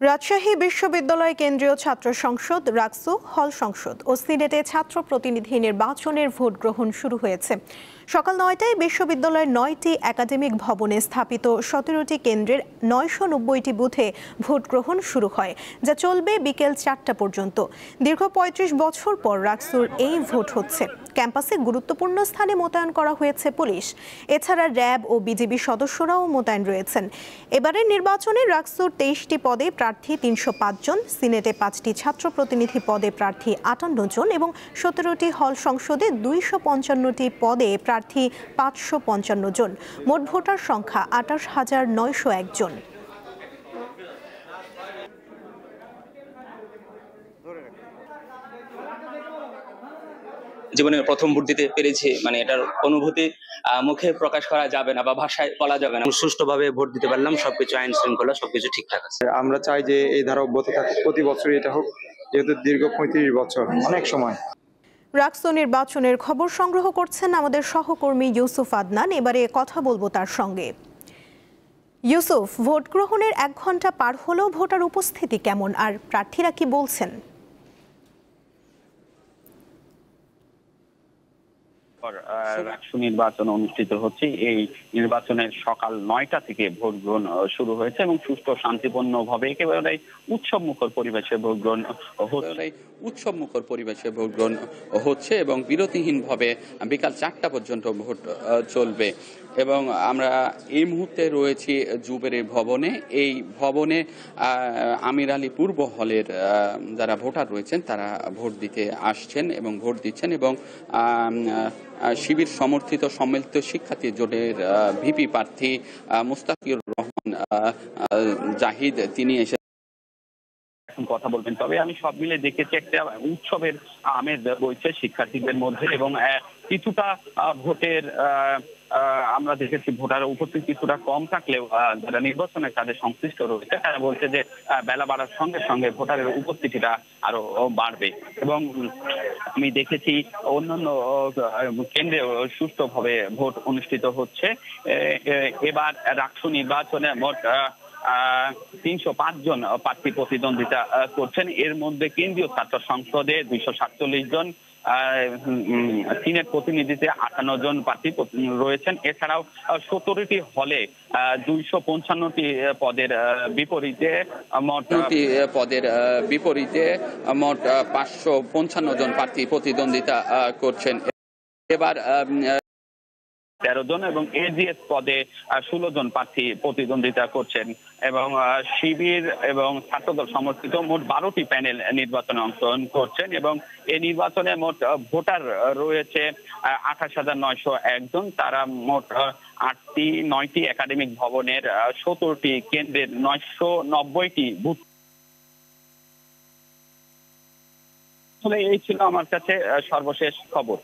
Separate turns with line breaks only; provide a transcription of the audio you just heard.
রাজশাহী বিশ্ববিদ্যালয় কেন্দ্রীয় ছাত্র সংসদ, রাকসু, হল সংসদ ও সিনেটে ছাত্র প্রতিনিধি নির্বাচনের ভোট গ্রহণ শুরু হয়েছে। সকাল ৯টায় বিশ্ববিদ্যালয়ের ৯টি একাডেমিক ভবনে স্থাপিত ১৭টি কেন্দ্রের ৯৯০টি বুথে ভোট গ্রহণ শুরু হয়, যা চলবে বিকেল ৪টা পর্যন্ত। দীর্ঘ ৩৫ বছর পর রাকসুর এই ভোট হচ্ছে। ক্যাম্পাসে গুরুত্বপূর্ণ স্থানে মোতায়েন করা হয়েছে পুলিশ। এছাড়া র্যাব ও বিজিবি সদস্যরাও মোতায়েন রয়েছেন। এবারের নির্বাচনে রাকসুর ২৩টি পদে প্রার্থী ৩০৫ জন, সিনেটে ৫টি ছাত্র প্রতিনিধি পদে প্রার্থী ৫৮ জন এবং ১৭টি হল সংসদে ২৫৫টি পদে প্রার্থী ৫৫৫ জন। মোট ভোটার সংখ্যা ২৮,৯০১ জন।
জীবনের প্রথম ভোট দিতে পেরেছি, মানে এটার অনুভূতি মুখে প্রকাশ করা যাবে না বা ভাষায় বলা যাবে না। সুষ্ঠুভাবে ভোট দিতে পারলাম, সবকিছু আইন শৃঙ্খলা সবকিছু ঠিকঠাক আছে।
আমরা চাই যে এই ধারা অব্যাহত থাকুক, প্রতি বছরই এটা হোক, যেহেতু দীর্ঘ ৩৫ বছর অনেক সময়।
রাকসু নির্বাচনের খবর সংগ্রহ করছেন আমাদের সহকর্মী ইউসুফ আদনান। এবারে কথা বলবো তার সঙ্গে। ইউসুফ, ভোট গ্রহণের ১ ঘন্টা পার হলেও ভোটার উপস্থিতি কেমন, আর প্রার্থীরা কি বলছেন?
রাকসু নির্বাচন অনুষ্ঠিত হচ্ছে। এই নির্বাচনের সকাল ৯টা থেকে ভোট গ্রহণ শুরু হয়েছে এবং সুষ্ঠু শান্তিপূর্ণ ভাবে একেবারে উৎসবমুখর পরিবেশে ভোট গ্রহণ হচ্ছে এবং বিরতিহীনভাবে বিকাল ৪টা পর্যন্ত ভোট চলবে। এবং আমরা এই মুহূর্তে রয়েছি জুবেরি ভবনে। এই ভবনে আমির আলী পূর্ব হলের যারা ভোটার রয়েছেন তারা ভোট দিতে আসছেন এবং ভোট দিচ্ছেন। এবং শিবির সমর্থিত সম্মিলিত শিক্ষার্থী জোটের ভিপি প্রার্থী মুস্তাফিজুর রহমান জাহিদ তিনি এসে কথা বলবেন। তবে আমি সব মিলে দেখেছি একটা উৎসবের আমেজ বইছে শিক্ষার্থীদের মধ্যে এবং কিছুটা ভোটের আমরা দেখেছি ভোটার উপস্থিতি কিছুটা কম থাকলেও যারা নির্বাচনের কাজে সংশ্লিষ্ট রয়েছে তারা বলছে যে বেলা বাড়ার সঙ্গে সঙ্গে ভোটারের উপস্থিতিটা আরো বাড়বে। এবং আমি দেখেছি অন্যান্য কেন্দ্রে সুষ্ঠুভাবে ভোট অনুষ্ঠিত হচ্ছে। এবার রাকসু নির্বাচনে মোট ৩০৫ জন প্রার্থী প্রতিদ্বন্দ্বিতা করছেন। এর মধ্যে কেন্দ্রীয় ছাত্র সংসদে ২৪৭ জন, সিনেট প্রতিনিধিতে ৫৮ জন প্রার্থী রয়েছেন। এছাড়াও ১৭টি হলে ২৫৫টি পদের বিপরীতে মোট ৫৫৫ জন প্রার্থী প্রতিদ্বন্দ্বিতা করছেন। এবার ১৩ জন এবং এজিএস পদে ১৬ জন প্রার্থী প্রতিদ্বন্দ্বিতা করছেন। এবং শিবির এবং ছাত্রদল সমর্থিত মোট ১২টি প্যানেল নির্বাচনে অংশগ্রহণ করছেন। এবং এই নির্বাচনে মোট ভোটার রয়েছে ২৮,৯০১ জন। তারা মোট ৯টি একাডেমিক ভবনের ১৭টি কেন্দ্রের ৯৯০টি বুথ। আসলে এই ছিল আমার কাছে সর্বশেষ খবর।